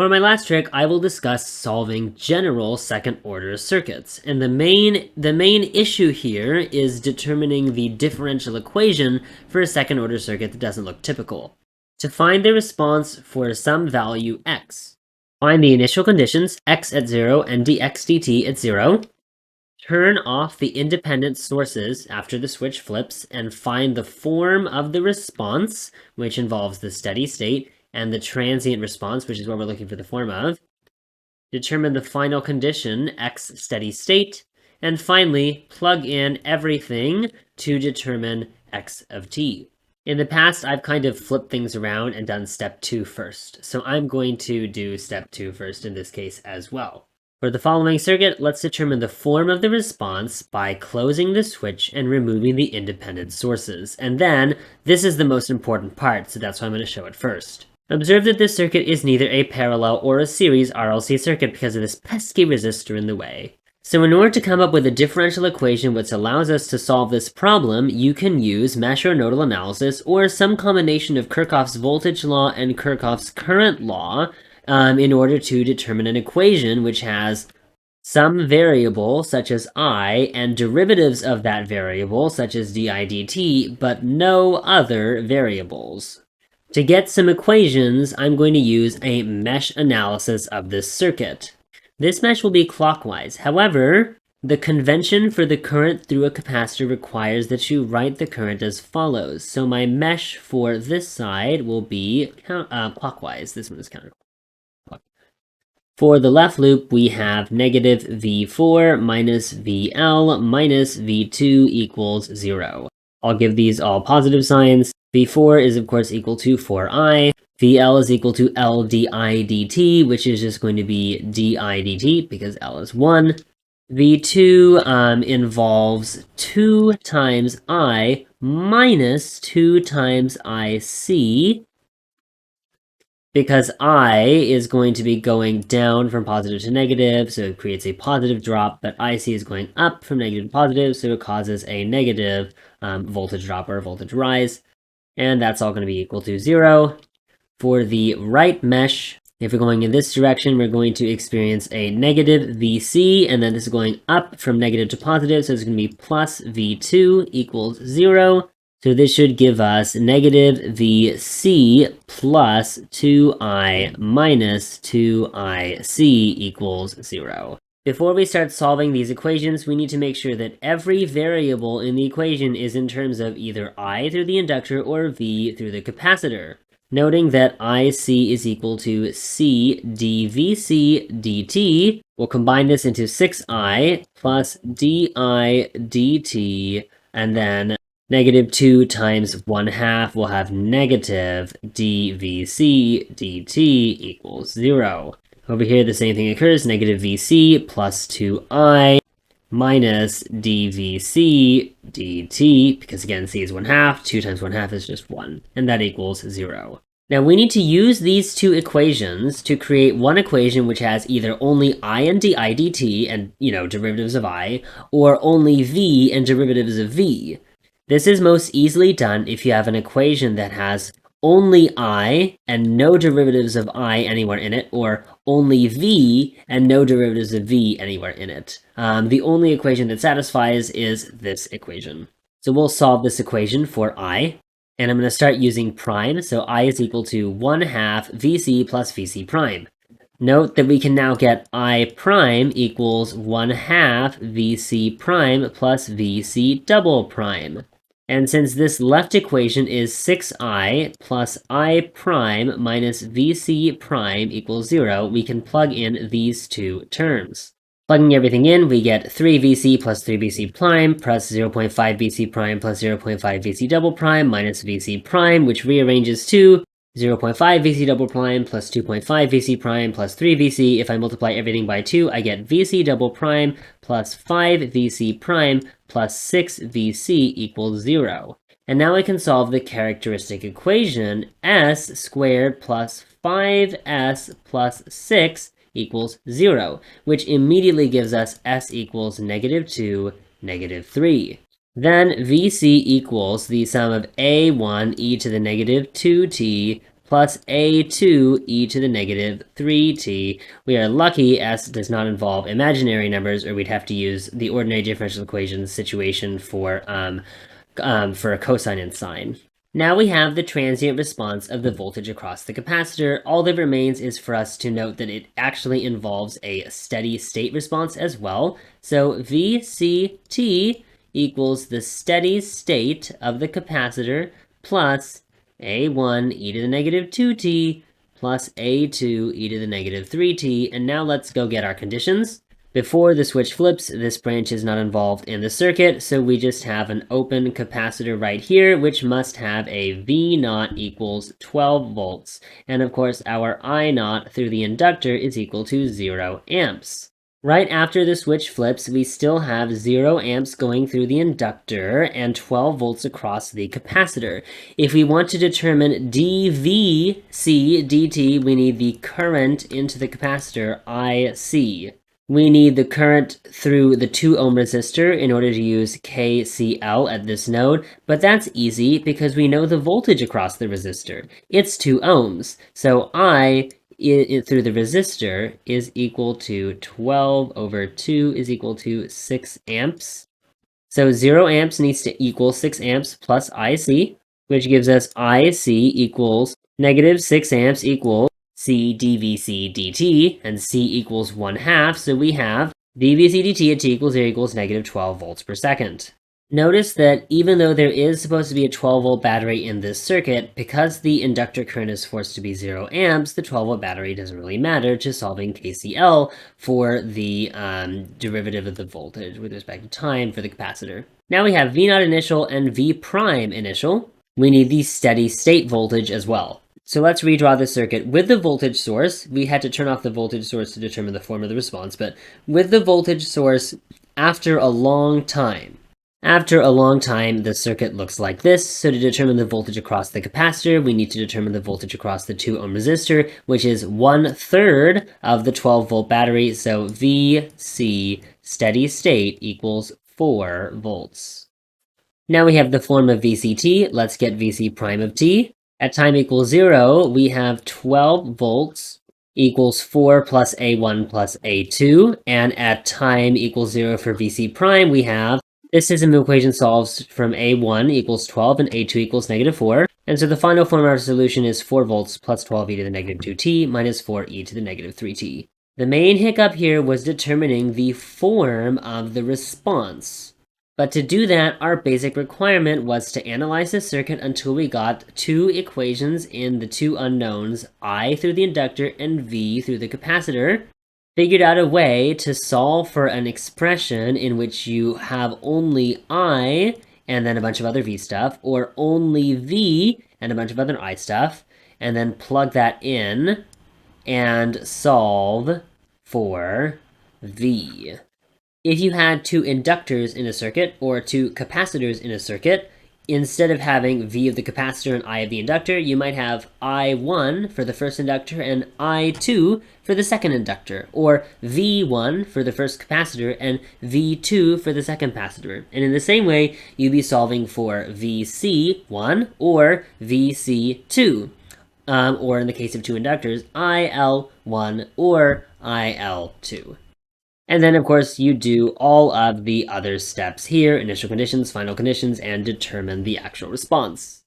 For my last trick, I will discuss solving general second-order circuits, and the main issue here is determining the differential equation for a second-order circuit that doesn't look typical. To find the response for some value x, find the initial conditions x at 0 and dx dt at 0, turn off the independent sources after the switch flips, and find the form of the response, which involves the steady state, and the transient response, which is what we're looking for the form of. Determine the final condition, x steady state, and finally, plug in everything to determine x of t. In the past, I've kind of flipped things around and done step 2 first, so I'm going to do step 2 first in this case as well. For the following circuit, let's determine the form of the response by closing the switch and removing the independent sources. And then, this is the most important part, so that's why I'm going to show it first. Observe that this circuit is neither a parallel or a series RLC circuit because of this pesky resistor in the way. So in order to come up with a differential equation which allows us to solve this problem, you can use mesh or nodal analysis or some combination of Kirchhoff's voltage law and Kirchhoff's current law in order to determine an equation which has some variable, such as I, and derivatives of that variable, such as di dt, but no other variables. To get some equations, I'm going to use a mesh analysis of this circuit. This mesh will be clockwise. However, the convention for the current through a capacitor requires that you write the current as follows. So my mesh for this side will be clockwise. This one is counterclockwise. For the left loop, we have negative V4 minus VL minus V2 equals 0. I'll give these all positive signs. V4 is of course equal to 4i. VL is equal to L di dt, which is just going to be di dt because L is 1. V2 involves 2 times I minus 2 times IC, because I is going to be going down from positive to negative, so it creates a positive drop, but IC is going up from negative to positive, so it causes a negative voltage drop or voltage rise, and that's all going to be equal to 0. For the right mesh, if we're going in this direction, we're going to experience a negative VC, and then this is going up from negative to positive, so it's going to be plus V2 equals 0. So this should give us negative VC plus 2I minus 2IC equals 0. Before we start solving these equations, we need to make sure that every variable in the equation is in terms of either I through the inductor or V through the capacitor. Noting that IC is equal to C dVC dt, we'll combine this into 6I plus di dt, and then negative 2 times 1/2 will have negative dVC dt equals 0. Over here, the same thing occurs, negative VC plus 2I minus dVC dt, because again, C is 1/2, 2 times 1/2 is just 1, and that equals 0. Now we need to use these two equations to create one equation which has either only I and di dt and, derivatives of I, or only V and derivatives of V. This is most easily done if you have an equation that has only I and no derivatives of I anywhere in it, or only V and no derivatives of V anywhere in it. The only equation that satisfies is this equation. So we'll solve this equation for I, and I'm going to start using prime, so I is equal to 1/2 VC plus VC prime. Note that we can now get I prime equals 1/2 VC prime plus VC double prime. And since this left equation is 6I plus I prime minus VC prime equals 0, we can plug in these two terms. Plugging everything in, we get 3VC plus 3VC prime plus 0.5 VC prime plus 0.5 VC double prime minus VC prime, which rearranges to 0.5 VC double prime plus 2.5 VC prime plus 3VC. If I multiply everything by 2, I get VC double prime plus 5 VC prime plus 6 VC equals 0. And now I can solve the characteristic equation s squared plus 5s plus 6 equals 0, which immediately gives us s equals -2, -3. Then VC equals the sum of a1 e to the -2t plus a2 e to the negative 3t. We are lucky s does not involve imaginary numbers, or we'd have to use the ordinary differential equation situation for a cosine and sine. Now we have the transient response of the voltage across the capacitor. All that remains is for us to note that it actually involves a steady state response as well. So VCT equals the steady state of the capacitor plus A1 e to the negative 2t plus A2 e to the negative 3t. And now let's go get our conditions. Before the switch flips, this branch is not involved in the circuit, so we just have an open capacitor right here, which must have a V0 equals 12 volts. And of course, our I0 through the inductor is equal to 0 amps. Right after the switch flips, we still have 0 amps going through the inductor and 12 volts across the capacitor. If we want to determine dVc dt, we need the current into the capacitor, IC. We need the current through the 2 ohm resistor in order to use KCL at this node, but that's easy because we know the voltage across the resistor. It's 2 ohms, so I through the resistor is equal to 12 over 2 is equal to 6 amps. So 0 amps needs to equal 6 amps plus IC, which gives us IC equals negative 6 amps equals C dVc dt, and C equals 1/2, so we have dVc dt at t equals 0 equals negative 12 volts per second. Notice that even though there is supposed to be a 12-volt battery in this circuit, because the inductor current is forced to be 0 amps, the 12-volt battery doesn't really matter to solving KCL for the derivative of the voltage with respect to time for the capacitor. Now we have V0 initial and V prime initial. We need the steady state voltage as well. So let's redraw the circuit. With the voltage source, we had to turn off the voltage source to determine the form of the response, but with the voltage source, after a long time, the circuit looks like this. So to determine the voltage across the capacitor, we need to determine the voltage across the 2 ohm resistor, which is 1/3 of the 12-volt battery. So VC steady state equals 4 volts. Now we have the form of VCT. Let's get VC prime of t. At time equals 0, we have 12 volts equals 4 plus A1 plus A2. And at time equals 0 for VC prime, we have this system equation solves from A1 equals 12 and A2 equals negative 4. And so the final form of our solution is 4 volts plus 12 e to the negative 2t minus 4 e to the negative 3t. The main hiccup here was determining the form of the response. But to do that, our basic requirement was to analyze the circuit until we got 2 equations in the 2 unknowns, I through the inductor and V through the capacitor, figured out a way to solve for an expression in which you have only I and then a bunch of other V stuff, or only V and a bunch of other I stuff, and then plug that in and solve for V. If you had 2 inductors in a circuit or 2 capacitors in a circuit, instead of having V of the capacitor and I of the inductor, you might have I1 for the first inductor and I2 for the second inductor, or V1 for the first capacitor and V2 for the second capacitor. And in the same way, you'd be solving for VC1 or VC2. Or in the case of 2 inductors, IL1 or IL2. And then, of course, you do all of the other steps here, initial conditions, final conditions, and determine the actual response.